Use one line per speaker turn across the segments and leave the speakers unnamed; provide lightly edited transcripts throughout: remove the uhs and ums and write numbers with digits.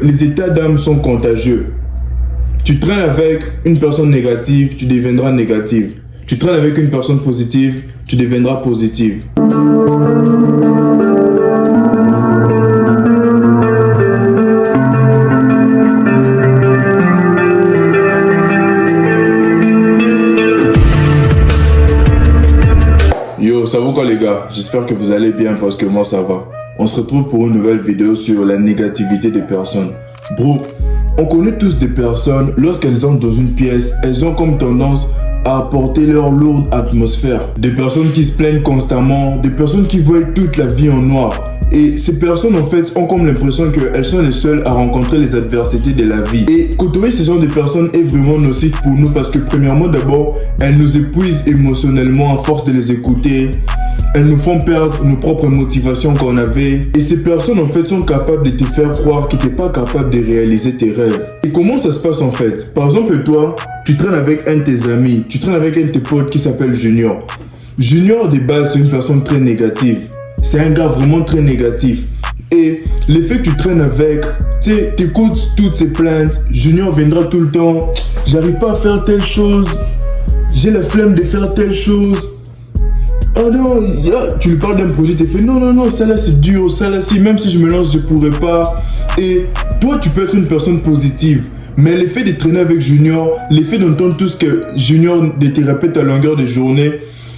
Les états d'âme sont contagieux. Tu traînes avec une personne négative, tu deviendras négative. Tu traînes avec une personne positive, tu deviendras positive. Yo, ça va quoi les gars? J'espère que vous allez bien parce que moi ça va. On se retrouve pour une nouvelle vidéo sur la négativité des personnes. Bro, on connaît tous des personnes, lorsqu'elles entrent dans une pièce, elles ont comme tendance à apporter leur lourde atmosphère. Des personnes qui se plaignent constamment, des personnes qui voient toute la vie en noir. Et ces personnes en fait ont comme l'impression qu'elles sont les seules à rencontrer les adversités de la vie. Et côtoyer ce genre de personnes est vraiment nocif pour nous parce que premièrement d'abord, elles nous épuisent émotionnellement à force de les écouter. Elles nous font perdre nos propres motivations qu'on avait. Et ces personnes en fait sont capables de te faire croire que tu n'es pas capable de réaliser tes rêves. Et comment ça se passe en fait? Par exemple toi, tu traînes avec un de tes amis, tu traînes avec un de tes potes qui s'appelle Junior. Junior de base c'est une personne très négative. C'est un gars vraiment très négatif. Et l'effet que tu traînes avec, tu sais, t'écoutes toutes ses plaintes. Junior viendra tout le temps. J'arrive pas à faire telle chose. J'ai la flemme de faire telle chose. Oh non, tu lui parles d'un projet, tu fais non, ça là c'est dur, ça là si, même si je me lance, je pourrais pas. Et toi, tu peux être une personne positive. Mais l'effet de traîner avec Junior, l'effet d'entendre tout ce que Junior te répète à longueur de journée,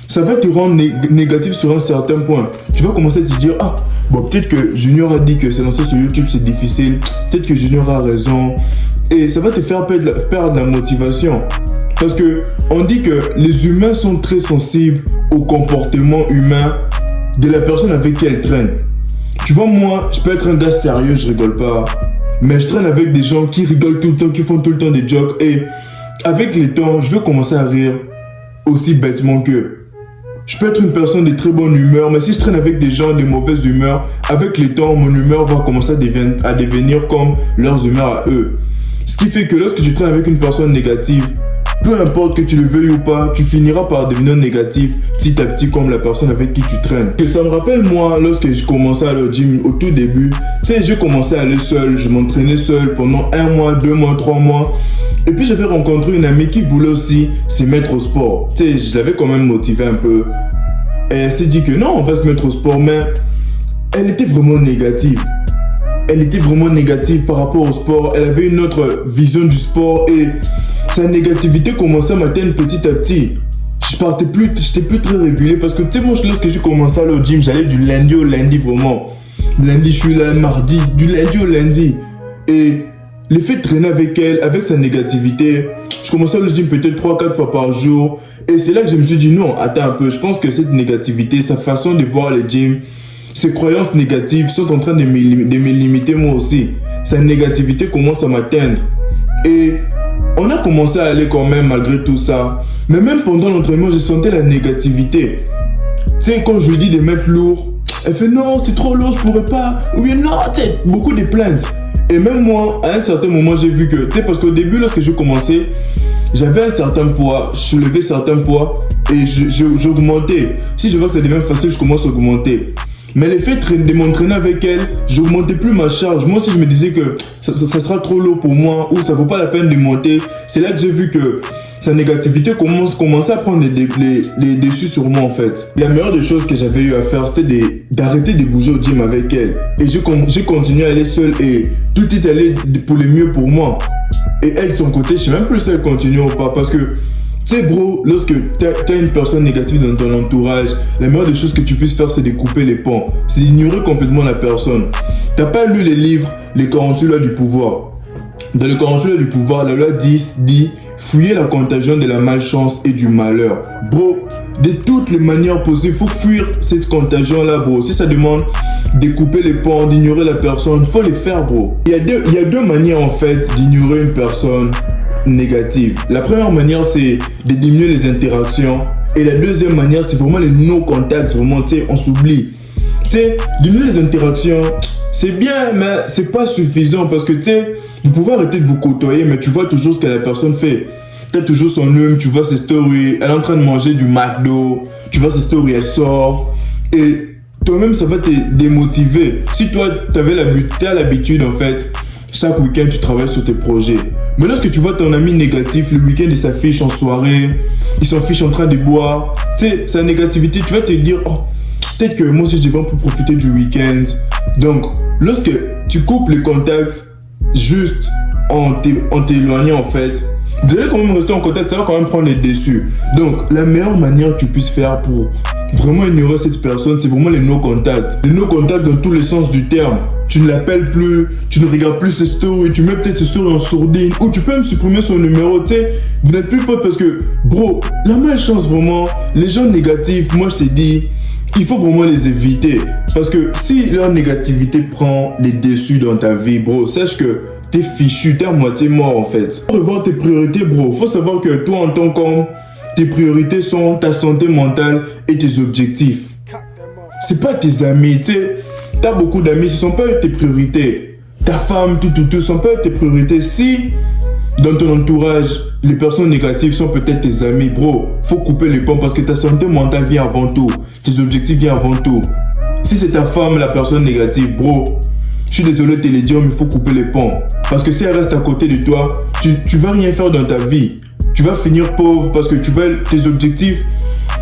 ça va te rendre négatif sur un certain point. Tu vas commencer à te dire, ah, bon, peut-être que Junior a dit que se lancer sur YouTube c'est difficile. Peut-être que Junior a raison. Et ça va te faire perdre la motivation. Parce que on dit que les humains sont très sensibles au comportement humain de la personne avec qui elle traîne. Tu vois, moi, je peux être un gars sérieux, je rigole pas. Mais je traîne avec des gens qui rigolent tout le temps, qui font tout le temps des jokes. Et avec le temps, je vais commencer à rire aussi bêtement qu'eux. Je peux être une personne de très bonne humeur, mais si je traîne avec des gens de mauvaise humeur, avec le temps, mon humeur va commencer à devenir comme leurs humeurs à eux. Ce qui fait que lorsque tu traînes avec une personne négative, peu importe que tu le veuilles ou pas, tu finiras par devenir négatif petit à petit comme la personne avec qui tu traînes. Et ça me rappelle moi, lorsque je commençais à aller au gym au tout début, tu sais, j'ai commencé à aller seul, je m'entraînais seul pendant 1 mois, 2 mois, 3 mois. Et puis j'avais rencontré une amie qui voulait aussi se mettre au sport. Tu sais, je l'avais quand même motivé un peu. Et elle s'est dit que non, on va se mettre au sport, mais elle était vraiment négative. Elle était vraiment négative par rapport au sport. Elle avait une autre vision du sport et sa négativité commençait à m'atteindre petit à petit. J'étais plus très régulier parce que tu sais, moi, lorsque j'ai commencé à aller au gym, j'allais du lundi au lundi vraiment. Lundi, je suis là, mardi, du lundi au lundi. Et l'effet de traîner avec elle, avec sa négativité, je commençais à aller au gym peut-être 3-4 fois par jour. Et c'est là que je me suis dit non, attends un peu, je pense que cette négativité, sa façon de voir le gym, ses croyances négatives sont en train de me limiter moi aussi. Sa négativité commence à m'atteindre. Et on a commencé à aller quand même malgré tout ça. Mais même pendant l'entraînement, je sentais la négativité. Tu sais, quand je lui dis de mettre lourd, elle fait non, c'est trop lourd, je pourrais pas. Ou bien non, tu sais, beaucoup de plaintes. Et même moi, à un certain moment, j'ai vu que, tu sais, parce qu'au début, lorsque j'ai commencé, j'avais un certain poids, je soulevais certains poids et j'augmentais. Si je vois que ça devient facile, je commence à augmenter. Mais l'effet de m'entraîner avec elle, j'augmentais plus ma charge. Moi, si je me disais que ça sera trop lourd pour moi ou ça vaut pas la peine de monter, c'est là que j'ai vu que sa négativité commençait à prendre les dessus sur moi en fait. La meilleure des choses que j'avais eu à faire, c'était d'arrêter de bouger au gym avec elle. Et j'ai continué à aller seul et tout est allé pour le mieux pour moi. Et elle, de son côté, je sais même plus si elle continue ou pas parce que tu sais bro, lorsque t'as une personne négative dans ton entourage, la meilleure des choses que tu puisses faire c'est de couper les ponts. C'est d'ignorer complètement la personne. T'as pas lu les livres, les 48 lois du pouvoir. Dans les 48 lois du pouvoir, la loi 10 dit fuyez la contagion de la malchance et du malheur. Bro, de toutes les manières possibles, faut fuir cette contagion là bro. Si ça demande de couper les ponts, d'ignorer la personne, faut les faire bro. Il y a deux manières en fait d'ignorer une personne négative. La première manière c'est de diminuer les interactions et la deuxième manière c'est vraiment les no-contacts, vraiment tu sais, on s'oublie. Tu sais, diminuer les interactions c'est bien mais c'est pas suffisant parce que tu sais, vous pouvez arrêter de vous côtoyer mais tu vois toujours ce que la personne fait. Tu as toujours son hume, tu vois ses stories, elle est en train de manger du McDo, tu vois ses stories, elle sort et toi-même ça va te démotiver. Si toi t'as l'habitude en fait chaque week-end tu travailles sur tes projets. Mais lorsque tu vois ton ami négatif, le week-end il s'affiche en soirée, il s'affiche en train de boire, tu sais, sa négativité, tu vas te dire, oh, peut-être que moi aussi je devrais un peu profiter du week-end. Donc, lorsque tu coupes les contacts juste en t'éloignant en fait, vous allez quand même rester en contact, ça va quand même prendre les dessus. Donc, la meilleure manière que tu puisses faire pour vraiment ignorer cette personne, c'est vraiment les no-contacts. Les no-contacts dans tous les sens du terme. Tu ne l'appelles plus, tu ne regardes plus ses stories, tu mets peut-être ses stories en sourdine, ou tu peux même supprimer son numéro, tu sais. Vous n'êtes plus potes parce que, bro, la malchance vraiment, les gens négatifs, moi je te dis, il faut vraiment les éviter. Parce que si leur négativité prend les dessus dans ta vie, bro, sache que t'es fichu, t'es à moitié mort en fait. Pour revoir tes priorités, bro, faut savoir que toi en tant qu'homme, tes priorités sont ta santé mentale et tes objectifs. C'est pas tes amis, tu sais. T'as beaucoup d'amis, ce sont pas tes priorités. Ta femme, tout, sont pas tes priorités. Si dans ton entourage, les personnes négatives sont peut-être tes amis, bro, faut couper les ponts parce que ta santé mentale vient avant tout. Tes objectifs viennent avant tout. Si c'est ta femme, la personne négative, bro, je suis désolé de te le dire, mais il faut couper les ponts. Parce que si elle reste à côté de toi, tu vas rien faire dans ta vie. Tu vas finir pauvre parce que tes objectifs,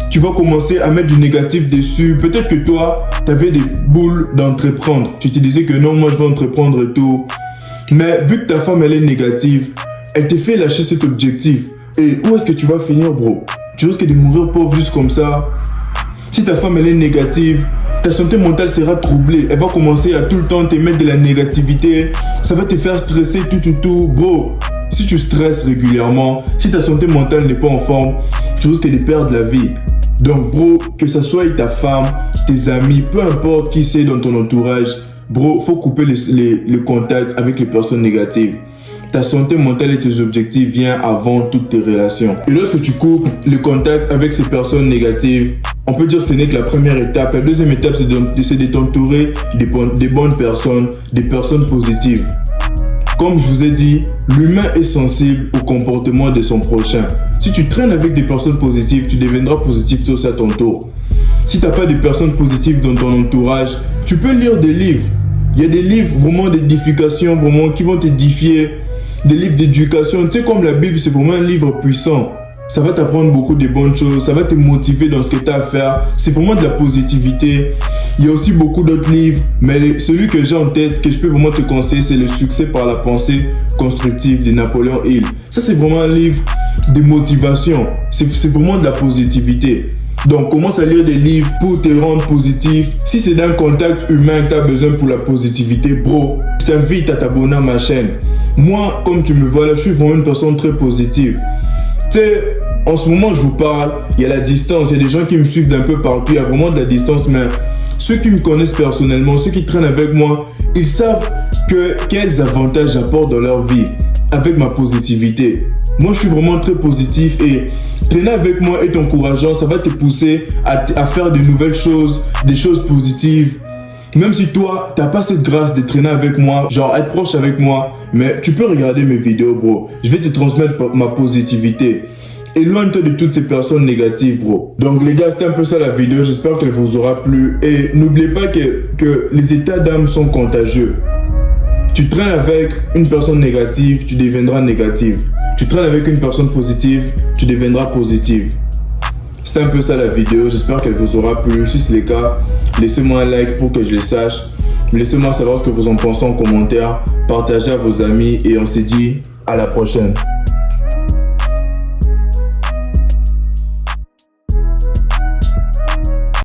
tu vas commencer à mettre du négatif dessus. Peut-être que toi, tu avais des boules d'entreprendre. Tu te disais que non, moi je vais entreprendre et tout. Mais vu que ta femme, elle est négative, elle te fait lâcher cet objectif. Et où est-ce que tu vas finir, bro? Tu risques de mourir pauvre juste comme ça. Si ta femme, elle est négative, ta santé mentale sera troublée. Elle va commencer à tout le temps te mettre de la négativité. Ça va te faire stresser, tout. Bro, si tu stresses régulièrement, si ta santé mentale n'est pas en forme, tu risques de perdre la vie. Donc, bro, que ce soit ta femme, tes amis, peu importe qui c'est dans ton entourage, bro, faut couper les contacts avec les personnes négatives. Ta santé mentale et tes objectifs viennent avant toutes tes relations. Et lorsque tu coupes les contacts avec ces personnes négatives, on peut dire que ce n'est que la première étape. La deuxième étape, c'est de t'entourer des bonnes personnes, des personnes positives. Comme je vous ai dit, l'humain est sensible au comportement de son prochain. Si tu traînes avec des personnes positives, tu deviendras positif toi aussi à ton tour. Si tu n'as pas de personnes positives dans ton entourage, tu peux lire des livres. Il y a des livres vraiment d'édification, vraiment qui vont t'édifier. Des livres d'éducation, tu sais, comme la Bible, c'est vraiment un livre puissant. Ça va t'apprendre beaucoup de bonnes choses, ça va te motiver dans ce que tu as à faire. C'est vraiment de la positivité. Il y a aussi beaucoup d'autres livres, mais celui que j'ai en tête, ce que je peux vraiment te conseiller, c'est Le succès par la pensée constructive de Napoléon Hill. Ça, c'est vraiment un livre de motivation. C'est vraiment de la positivité. Donc, commence à lire des livres pour te rendre positif. Si c'est d'un contact humain que tu as besoin pour la positivité, bro, je t'invite à t'abonner à ma chaîne. Moi, comme tu me vois là, je suis vraiment une personne très positive. Tu sais, en ce moment, je vous parle, il y a la distance. Il y a des gens qui me suivent d'un peu partout. Il y a vraiment de la distance, mais ceux qui me connaissent personnellement, ceux qui traînent avec moi, ils savent quels avantages j'apporte dans leur vie avec ma positivité. Moi, je suis vraiment très positif et traîner avec moi est encourageant. Ça va te pousser à faire de nouvelles choses, des choses positives. Même si toi, t'as pas cette grâce de traîner avec moi, genre être proche avec moi, mais tu peux regarder mes vidéos, bro. Je vais te transmettre ma positivité. Éloigne-toi de toutes ces personnes négatives, bro. Donc les gars, c'était un peu ça la vidéo. J'espère qu'elle vous aura plu. Et n'oubliez pas que les états d'âme sont contagieux. Tu traînes avec une personne négative, tu deviendras négative. Tu traînes avec une personne positive, tu deviendras positive. C'était un peu ça la vidéo, j'espère qu'elle vous aura plu. Si c'est le cas, laissez-moi un like pour que je le sache. Laissez-moi savoir ce que vous en pensez en commentaire. Partagez à vos amis et on se dit à la prochaine.